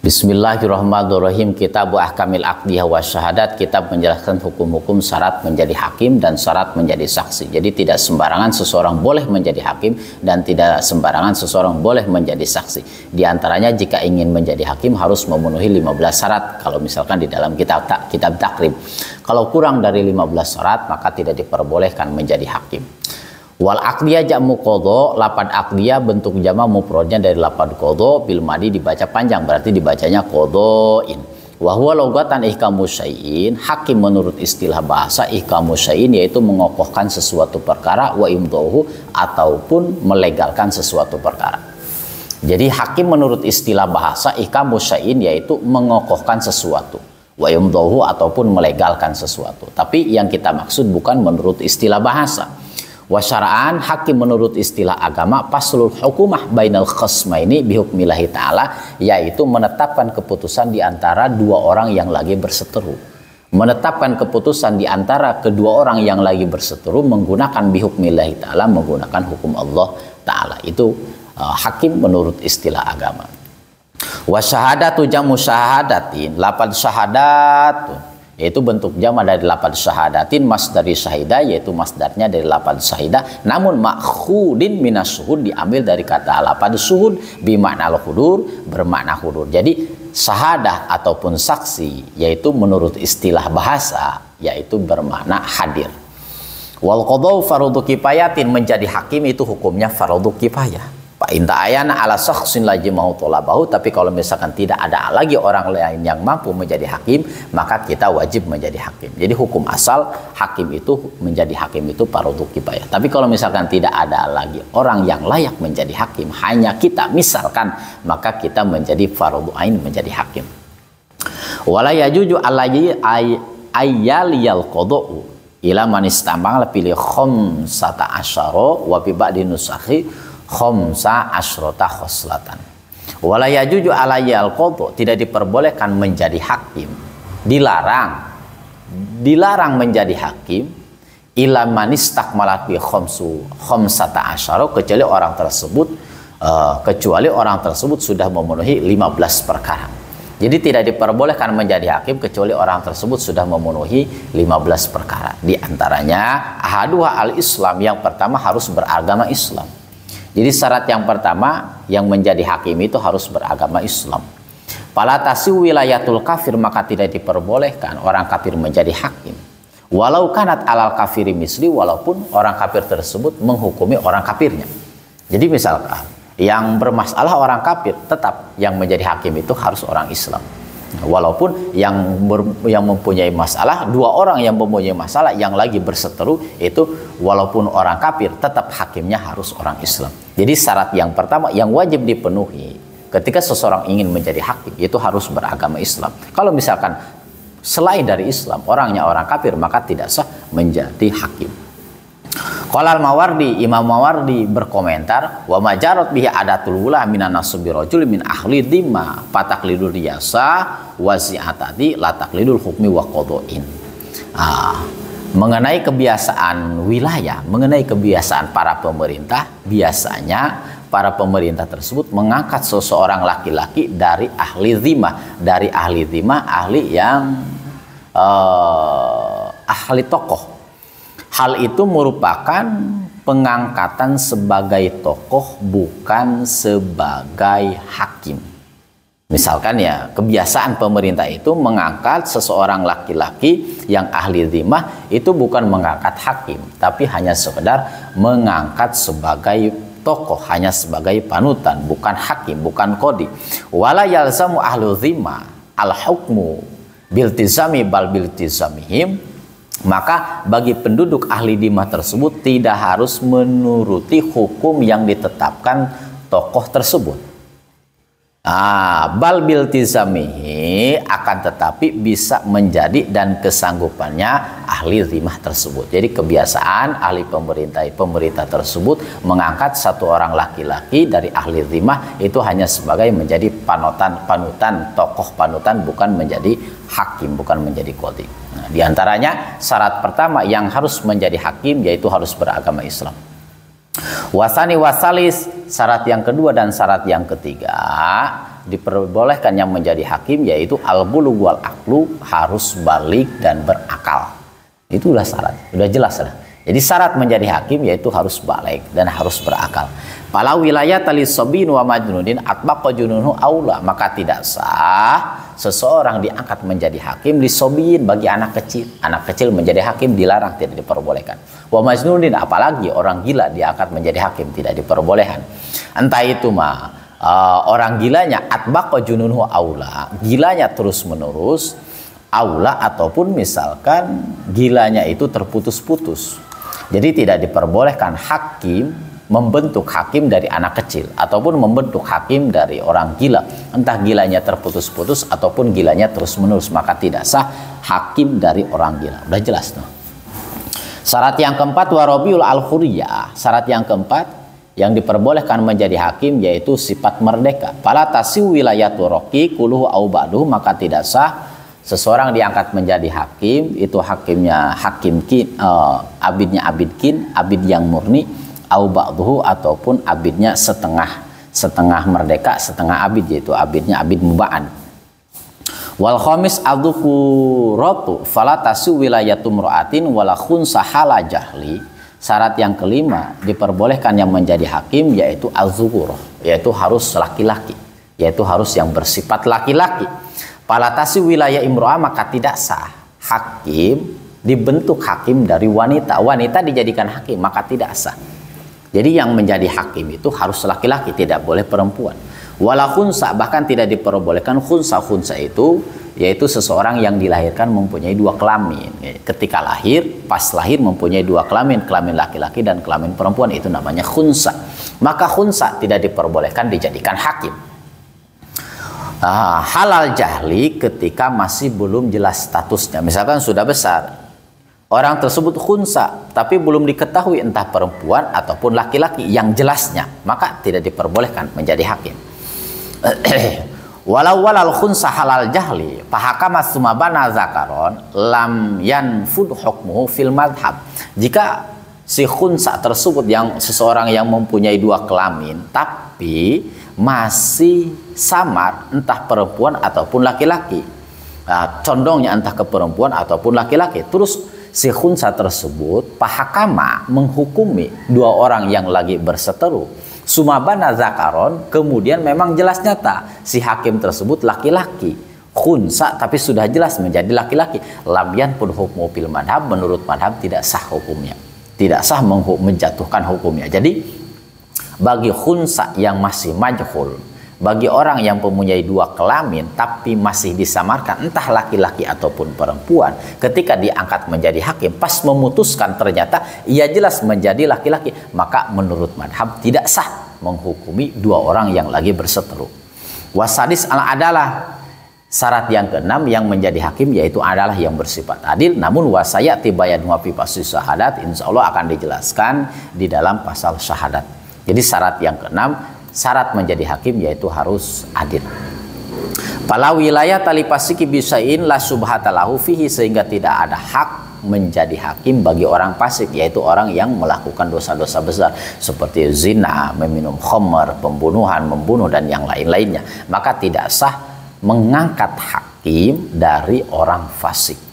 Bismillahirrahmanirrahim. Kitab Ahkamil Aqdiyah wa Syahadat, kitab menjelaskan hukum-hukum syarat menjadi hakim dan syarat menjadi saksi. Jadi tidak sembarangan seseorang boleh menjadi hakim dan tidak sembarangan seseorang boleh menjadi saksi. Di antaranya jika ingin menjadi hakim harus memenuhi 15 syarat. Kalau misalkan di dalam kitab takrib. Kalau kurang dari 15 syarat maka tidak diperbolehkan menjadi hakim. Wal aqdiyah jamu qadha, lafad aqdiyah bentuk jama mufradnya dari lafad qadha, bil madi dibaca panjang berarti dibacanya qadhain. Wa huwa lugatan ihkamu syai'in, hakim menurut istilah bahasa ihkamu syai'in yaitu mengokohkan sesuatu perkara, wa imdahu ataupun melegalkan sesuatu perkara. Jadi hakim menurut istilah bahasa ihkamu syai'in yaitu mengokohkan sesuatu, wa imdahu ataupun melegalkan sesuatu. Tapi yang kita maksud bukan menurut istilah bahasa. Wasyara'an, hakim menurut istilah agama faslul hukumah bainal khasmaini bihukmillahi ta'ala, yaitu menetapkan keputusan di antara dua orang yang lagi berseteru. Menetapkan keputusan di antara kedua orang yang lagi berseteru menggunakan bihukmillahi ta'ala, menggunakan hukum Allah ta'ala. Itu hakim menurut istilah agama. Wasyahadatu jamu syahadatin, lafaz syahadatun yaitu bentuk jama dari lafaz syahadatin, masdari syahida yaitu masdarnya dari lafaz syahida, namun makhudin minas syuhud diambil dari kata lafaz syuhud bimakna al-hudur, bermakna hudur. Jadi syahadah ataupun saksi yaitu menurut istilah bahasa yaitu bermakna hadir. Wal qadha farudhu kifayatin, menjadi hakim itu hukumnya farudhu kifayah. Fa inta ayana ala syakhsin lajimahu talabahu, tapi kalau misalkan tidak ada lagi orang lain yang mampu menjadi hakim, maka kita wajib menjadi hakim. Jadi hukum asal hakim itu menjadi hakim itu farudhu kifayah. Tapi kalau misalkan tidak ada lagi orang yang layak menjadi hakim, hanya kita misalkan, maka kita menjadi farudhu ain menjadi hakim. Wala yajuju alayhi ayyaliyal qada'u ila man istamang pilih khamsata asyara wa bi ba'di nusakhi khamsa asyrota khoslatan. Wala yajuju alayyal qadha, tidak diperbolehkan menjadi hakim, dilarang menjadi hakim ila man istakmalat bi khamsata asyara, kecuali orang tersebut sudah memenuhi 15 perkara. Jadi tidak diperbolehkan menjadi hakim kecuali orang tersebut sudah memenuhi 15 perkara. Di antaranya ahaduha al-Islam, yang pertama harus beragama Islam. Jadi syarat yang pertama yang menjadi hakim itu harus beragama Islam. Fala tasiu wilayatul kafir, maka tidak diperbolehkan orang kafir menjadi hakim. Walau kanat alal kafiri misli, walaupun orang kafir tersebut menghukumi orang kafirnya. Jadi misalkan yang bermasalah orang kafir, tetap yang menjadi hakim itu harus orang Islam. Walaupun yang mempunyai masalah, dua orang yang mempunyai masalah yang lagi berseteru itu walaupun orang kafir, tetap hakimnya harus orang Islam. Jadi syarat yang pertama yang wajib dipenuhi ketika seseorang ingin menjadi hakim itu harus beragama Islam. Kalau misalkan selain dari Islam orangnya orang kafir, maka tidak sah menjadi hakim. Qala al-Mawardi, Imam Mawardi berkomentar, wa majarot bihi adatul wula minan nasubi rajul min ahli dhimma fataklidul riyasa wa si'atati la taklidul hukmi wa qadhain. Mengenai kebiasaan wilayah, mengenai kebiasaan para pemerintah, biasanya para pemerintah tersebut mengangkat seseorang laki-laki dari ahli dhimma, ahli yang ahli tokoh. Hal itu merupakan pengangkatan sebagai tokoh, bukan sebagai hakim. Misalkan ya, kebiasaan pemerintah itu mengangkat seseorang laki-laki yang ahli dhimmah itu bukan mengangkat hakim, tapi hanya sekedar mengangkat sebagai tokoh, hanya sebagai panutan, bukan hakim, bukan qadhi. Wala yalzamu ahlu dhimmah al-hukmu biltizami bal biltizamihim, maka bagi penduduk ahli dhimmah tersebut tidak harus menuruti hukum yang ditetapkan tokoh tersebut. Bal biltizamihi, akan tetapi bisa menjadi dan kesanggupannya ahli dhimmah tersebut. Jadi kebiasaan ahli pemerintah tersebut mengangkat satu orang laki-laki dari ahli dhimmah itu hanya sebagai menjadi panutan, tokoh panutan, bukan menjadi hakim, bukan menjadi qadhi. Nah, di antaranya syarat pertama yang harus menjadi hakim yaitu harus beragama Islam. Wasani wasalis, syarat yang kedua dan syarat yang ketiga diperbolehkan yang menjadi hakim yaitu al-bulugh wal aqlu, harus balik dan berakal. Itulah syarat, sudah jelas lah. Jadi syarat menjadi hakim yaitu harus balik dan harus berakal. Pala wilayah tali sobin wa majnunin atbaqa junuhu aula, maka tidak sah seseorang diangkat menjadi hakim li sobin bagi anak kecil. Anak kecil menjadi hakim dilarang, tidak diperbolehkan. Wa majnunin, apalagi orang gila diangkat menjadi hakim, tidak diperbolehkan. Entah itu orang gilanya atbaqa junuhu aula, gilanya terus menerus, aula, ataupun misalkan gilanya itu terputus-putus. Jadi tidak diperbolehkan hakim membentuk hakim dari anak kecil ataupun membentuk hakim dari orang gila, entah gilanya terputus-putus ataupun gilanya terus-menerus, maka tidak sah hakim dari orang gila. Udah jelas tuh. Syarat yang keempat warabiul al-huriyah. Syarat yang keempat yang diperbolehkan menjadi hakim yaitu sifat merdeka. Fala tasiu wilayatu roqi kuluhu au ba'duhu, maka tidak sah seseorang diangkat menjadi hakim, itu hakimnya hakim kin, abidnya abid kin, abid yang murni, au ba'duhu, ataupun abidnya setengah merdeka, setengah abid, yaitu abidnya abid mubaan. Wal khamis adzukuratu fala tasu wilayatu mra'atin wala khunsa hala jahli. Syarat yang kelima diperbolehkan yang menjadi hakim yaitu az-zukurah, yaitu harus laki-laki, yaitu harus yang bersifat laki-laki. Palatasi wilayah imro'ah, maka tidak sah hakim dibentuk hakim dari wanita. Wanita dijadikan hakim, maka tidak sah. Jadi yang menjadi hakim itu harus laki-laki, tidak boleh perempuan. Wala khunsa, bahkan tidak diperbolehkan khunsa. Khunsa itu yaitu seseorang yang dilahirkan mempunyai dua kelamin. Ketika lahir, pas lahir mempunyai dua kelamin, kelamin laki-laki dan kelamin perempuan, itu namanya khunsa. Maka khunsa tidak diperbolehkan dijadikan hakim. Halal jahli ketika masih belum jelas statusnya, misalkan sudah besar, orang tersebut khunsa tapi belum diketahui entah perempuan ataupun laki-laki yang jelasnya, maka tidak diperbolehkan menjadi hakim. Walau walal khunsa halal jahli fahakama sumabana zakaron lam yanfud hukmuhu fil madhab. Jika si khunsa tersebut, yang seseorang yang mempunyai dua kelamin tapi masih samar entah perempuan ataupun laki-laki, condongnya entah ke perempuan ataupun laki-laki, terus si khunsa tersebut pahakama menghukumi dua orang yang lagi berseteru, sumabana zakaron, kemudian memang jelas nyata si hakim tersebut laki-laki, khunsa tapi sudah jelas menjadi laki-laki, lamyan pun hukmu fil madhab, menurut madhab tidak sah hukumnya, tidak sah menjatuhkan hukumnya. Jadi bagi khunsa yang masih majhul, bagi orang yang mempunyai dua kelamin tapi masih disamarkan entah laki-laki ataupun perempuan, ketika diangkat menjadi hakim pas memutuskan ternyata ia jelas menjadi laki-laki, maka menurut madhab tidak sah menghukumi dua orang yang lagi berseteru. Wasadis adalah syarat yang keenam yang menjadi hakim yaitu adalah yang bersifat adil. Namun wasayati bayan wa fi pasal syahadat, insyaallah akan dijelaskan di dalam pasal syahadat. Jadi syarat yang keenam, syarat menjadi hakim yaitu harus adil. Pala wilayah talipasiki bisain la subhatalahu fihi, sehingga tidak ada hak menjadi hakim bagi orang fasik, yaitu orang yang melakukan dosa-dosa besar seperti zina, meminum khamr, pembunuhan, membunuh dan yang lain-lainnya. Maka tidak sah mengangkat hakim dari orang fasik.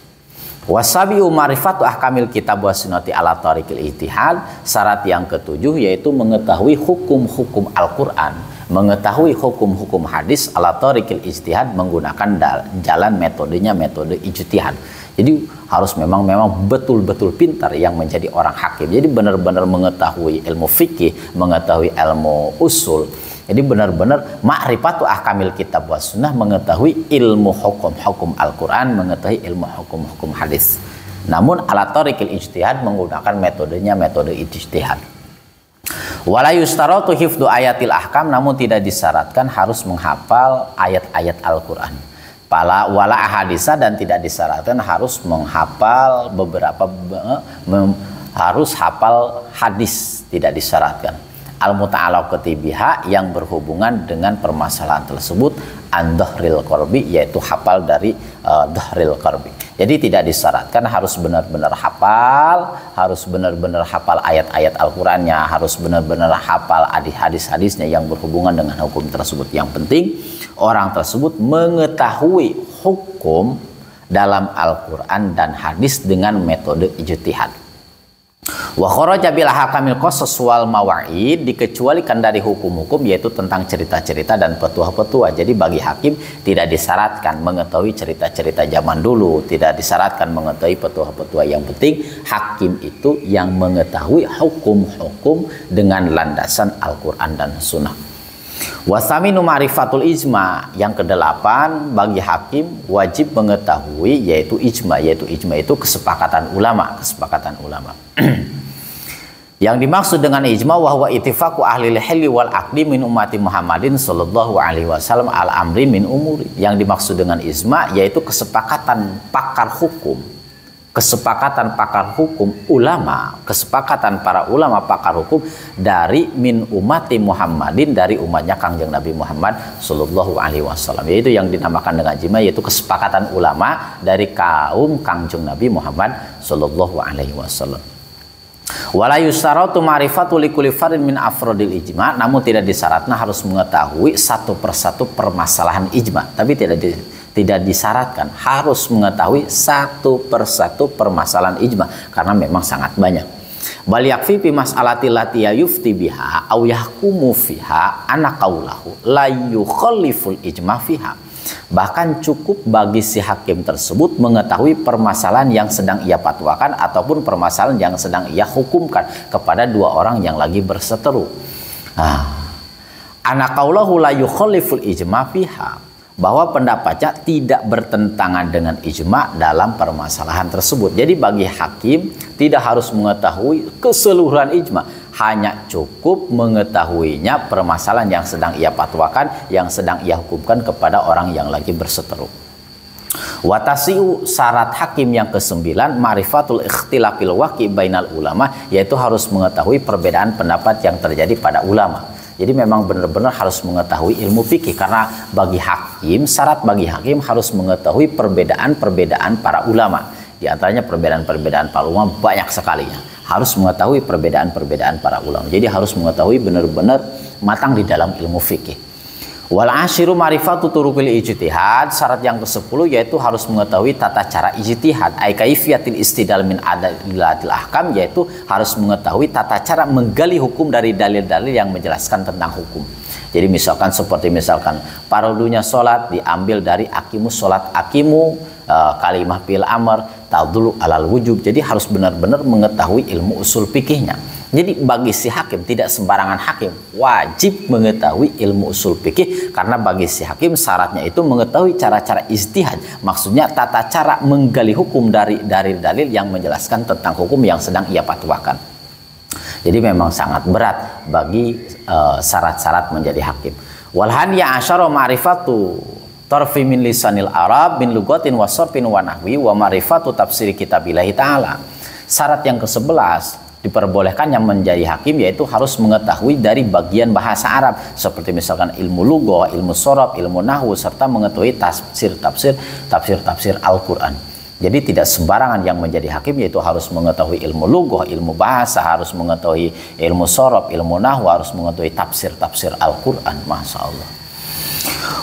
Wasabiu marifatu ahkamil kitab wa sunnati ala tariqil ijtihad. Syarat yang ketujuh yaitu mengetahui hukum-hukum Al-Qur'an, mengetahui hukum-hukum hadis ala tariqil ijtihad, menggunakan jalan metodenya metode ijtihad. Jadi harus memang betul-betul pintar yang menjadi orang hakim. Jadi benar-benar mengetahui ilmu fikih, mengetahui ilmu usul. Jadi benar-benar ma'rifatu ahkamil kitab wa sunnah, mengetahui ilmu hukum-hukum Al-Quran, mengetahui ilmu hukum-hukum hadis. Namun ala tariqil ijtihad, menggunakan metodenya metode ijtihad. Wala yustaratu hifdzu ayatil ahkam, namun tidak disyaratkan harus menghafal ayat-ayat Al-Quran. Wala ahadisa, dan tidak disyaratkan harus menghafal harus hafal hadis, tidak disyaratkan. al-muta'alaqati biha, yang berhubungan dengan permasalahan tersebut, an dhahril qalbi, yaitu hafal dari dhahril qalbi. Jadi tidak disyaratkan harus benar-benar hafal, harus benar-benar hafal ayat-ayat Al-Qur'annya, harus benar-benar hafal hadis-hadisnya yang berhubungan dengan hukum tersebut. Yang penting orang tersebut mengetahui hukum dalam Al-Qur'an dan hadis dengan metode ijtihad. Wa kharaja bil hakamil qasas wal mawa'id, dikecualikan dari hukum-hukum yaitu tentang cerita-cerita dan petua-petua. Jadi bagi hakim tidak disyaratkan mengetahui cerita-cerita zaman dulu, tidak disyaratkan mengetahui petua-petua. Yang penting hakim itu yang mengetahui hukum-hukum dengan landasan Al-Qur'an dan Sunnah. Wasaminu ma'rifatul ijma, yang kedelapan bagi hakim wajib mengetahui yaitu ijma itu kesepakatan ulama, Yang dimaksud dengan ijma wahwa ittifaqu ahli hilli wal aqdi min ummati Muhammadin sallallahu alaihi wasallam al amri min umuri. Yang dimaksud dengan ijma yaitu kesepakatan pakar hukum, ulama, kesepakatan para ulama pakar hukum dari min ummati Muhammadin, dari umatnya Kangjeng Nabi Muhammad sallallahu alaihi wasallam. Yaitu yang dinamakan dengan ijma, yaitu kesepakatan ulama dari kaum Kangjeng Nabi Muhammad sallallahu alaihi wasallam. Wala yustaratu ma'rifatu likulli fardin min afrodil ijma, namun tidak disyaratkan harus mengetahui satu persatu permasalahan ijma, tapi tidak disyaratkan harus mengetahui satu persatu permasalahan ijma karena memang sangat banyak. Bal yakfi fi mas'alati lati yufti biha aw yahkumu fiha ana qaulahu la yukhalliful ijma fiha. Bahkan cukup bagi si hakim tersebut mengetahui permasalahan yang sedang ia fatwakan ataupun permasalahan yang sedang ia hukumkan kepada dua orang yang lagi berseteru. Ana qaulahu la yukhalliful ijma fiha, bahwa pendapatnya tidak bertentangan dengan ijma dalam permasalahan tersebut. Jadi bagi hakim tidak harus mengetahui keseluruhan ijma, hanya cukup mengetahuinya permasalahan yang sedang ia fatwakan, yang sedang ia hukumkan kepada orang yang lagi berseteru. Watasiu, syarat hakim yang ke-9, ma'rifatul ikhtilafil waqi bainal ulama, yaitu harus mengetahui perbedaan pendapat yang terjadi pada ulama. Jadi memang benar-benar harus mengetahui ilmu fikih, karena bagi hakim, syarat bagi hakim harus mengetahui perbedaan-perbedaan para ulama. Di antaranya perbedaan-perbedaan para ulama banyak sekali ya. Harus mengetahui perbedaan-perbedaan para ulama. Jadi harus mengetahui benar-benar matang di dalam ilmu fikih. Wal asyiru ma'rifatu turuqil ijtihad, syarat yang ke-10 yaitu harus mengetahui tata cara ijtihad, ai kaifiyatil istidlal min adalatil ahkam, yaitu harus mengetahui tata cara menggali hukum dari dalil-dalil yang menjelaskan tentang hukum. Jadi misalkan parodunya sholat diambil dari akimus sholat, akimu kalimah fil amr tadullu alal wujub. Jadi harus benar-benar mengetahui ilmu usul fikihnya. Jadi bagi si hakim, tidak sembarangan hakim wajib mengetahui ilmu usul fikih, karena bagi si hakim syaratnya itu mengetahui cara-cara ijtihad, maksudnya tata cara menggali hukum dari dalil yang menjelaskan tentang hukum yang sedang ia fatwakan. Jadi memang sangat berat bagi syarat-syarat menjadi hakim. Walhan ya asyara ma'rifatu tarfi min lisanil arab bin lugatin wa sarfin wa nahwi wa ma'rifatu tafsiri kitabillahi ta'ala. Syarat yang ke-11 diperbolehkan yang menjadi hakim yaitu harus mengetahui dari bagian bahasa Arab, seperti misalkan ilmu lughah, ilmu sorof, ilmu nahwu, serta mengetahui tafsir Al-Qur'an. Jadi tidak sembarangan yang menjadi hakim, yaitu harus mengetahui ilmu lughah, ilmu bahasa, harus mengetahui ilmu sorof, ilmu nahwu, harus mengetahui tafsir Al-Qur'an. Masya Allah.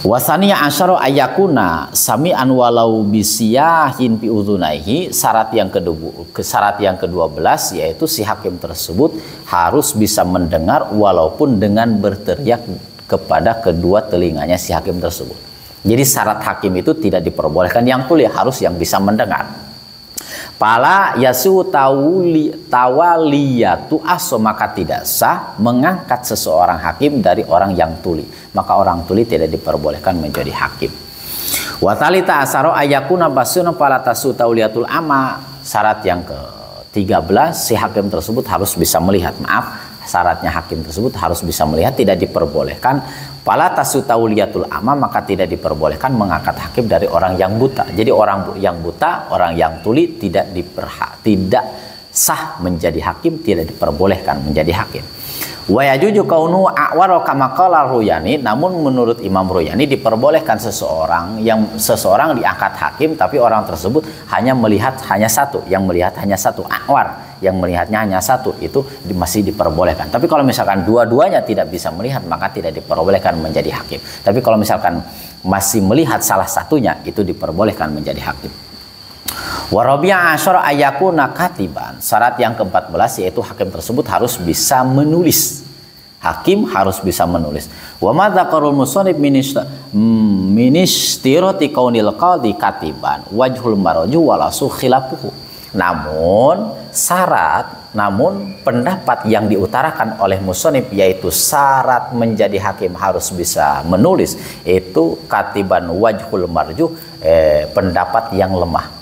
Wasaniya asyara ayakuna sami'an walau bisiyahin fi udhunaihi, syarat yang ke-12 yaitu si hakim tersebut harus bisa mendengar walaupun dengan berteriak kepada kedua telinganya si hakim tersebut. Jadi syarat hakim itu tidak diperbolehkan yang tuli, harus yang bisa mendengar. Pala yasu tawaliyatu aso, maka tidak sah mengangkat seseorang hakim dari orang yang tuli, maka orang tuli tidak diperbolehkan menjadi hakim. Watalita asaro ayakuna basuna pala tasu tauliyatul ama, syarat yang ke-13 si hakim tersebut harus bisa melihat. Syaratnya hakim tersebut harus bisa melihat, tidak diperbolehkan pala tasu tauliyatul ama, maka tidak diperbolehkan mengangkat hakim dari orang yang buta. Jadi orang yang buta, orang yang tuli tidak sah menjadi hakim, tidak diperbolehkan menjadi hakim. Wa yajuju kaunu a'wara kama qala Ruyani, namun menurut Imam Ruyani diperbolehkan seseorang diangkat hakim tapi orang tersebut hanya melihat hanya satu, yang melihat hanya satu, a'war, yang melihatnya hanya satu, itu masih diperbolehkan. Tapi kalau misalkan dua-duanya tidak bisa melihat, maka tidak diperbolehkan menjadi hakim. Tapi kalau misalkan masih melihat salah satunya, itu diperbolehkan menjadi hakim. Warabi'a asyara ayakuna katiban. Syarat yang ke-14 yaitu hakim tersebut harus bisa menulis. Hakim harus bisa menulis. Wa ma dzakarul musannif ministirati kaunil qadhi katiban wajhul marju wala su khilafuhu. Namun pendapat yang diutarakan oleh musannif yaitu syarat menjadi hakim harus bisa menulis, itu katiban wajhul marju, pendapat yang lemah.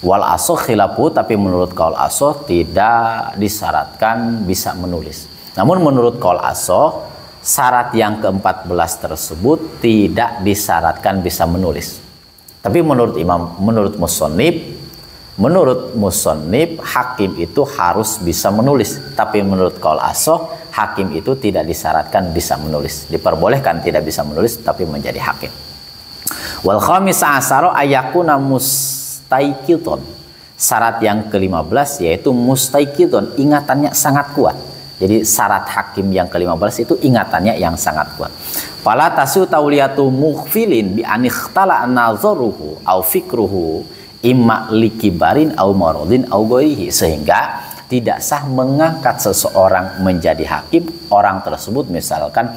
Wal asoh khilafu, tapi menurut kaul asoh tidak disyaratkan bisa menulis. Namun menurut kaul asoh, syarat yang ke-14 tersebut tidak disyaratkan bisa menulis. Tapi menurut musannif hakim itu harus bisa menulis. Tapi menurut kaul asoh, hakim itu tidak disyaratkan bisa menulis. Diperbolehkan tidak bisa menulis tapi menjadi hakim. Wal khamis asyara ayakuna mustaikidon. Syarat yang ke-15 yaitu mustaikidon, ingatannya sangat kuat. Jadi syarat hakim yang ke-15 itu ingatannya yang sangat kuat. Fala tasu tauliyatu mughfilin bi anikhtala nazaruhu au fikruhu imma likibarin au maradin au ghairihi, sehingga tidak sah mengangkat seseorang menjadi hakim orang tersebut misalkan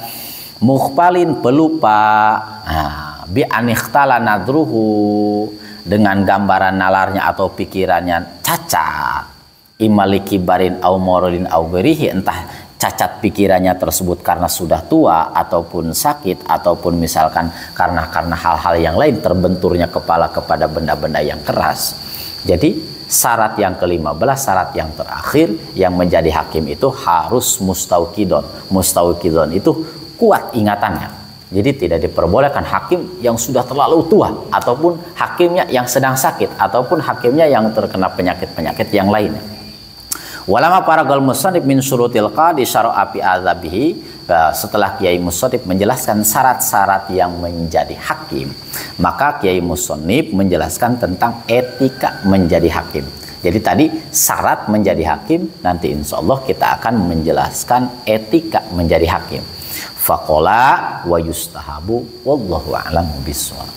mughfalin, pelupa, bi anikhtala nadruhu, dengan gambaran nalarnya atau pikirannya cacat, imaliki barin au morodin au gerihi, entah cacat pikirannya tersebut karena sudah tua ataupun sakit ataupun misalkan karena hal-hal yang lain, terbenturnya kepala kepada benda-benda yang keras. Jadi syarat yang ke-15, syarat yang terakhir yang menjadi hakim itu harus mustauqidon itu kuat ingatannya. Jadi tidak diperbolehkan hakim yang sudah terlalu tua, ataupun hakimnya yang sedang sakit, ataupun hakimnya yang terkena penyakit-penyakit yang lainnya. Walama paragal musannif min syurutil qadi syara'a fi adzabihi. Setelah Kiai Musannif menjelaskan syarat-syarat yang menjadi hakim, maka Kiai Musannif menjelaskan tentang etika menjadi hakim. Jadi tadi syarat menjadi hakim, nanti insya Allah kita akan menjelaskan etika menjadi hakim. Faqala wa yustahabu wallahu a'lamu bissawab.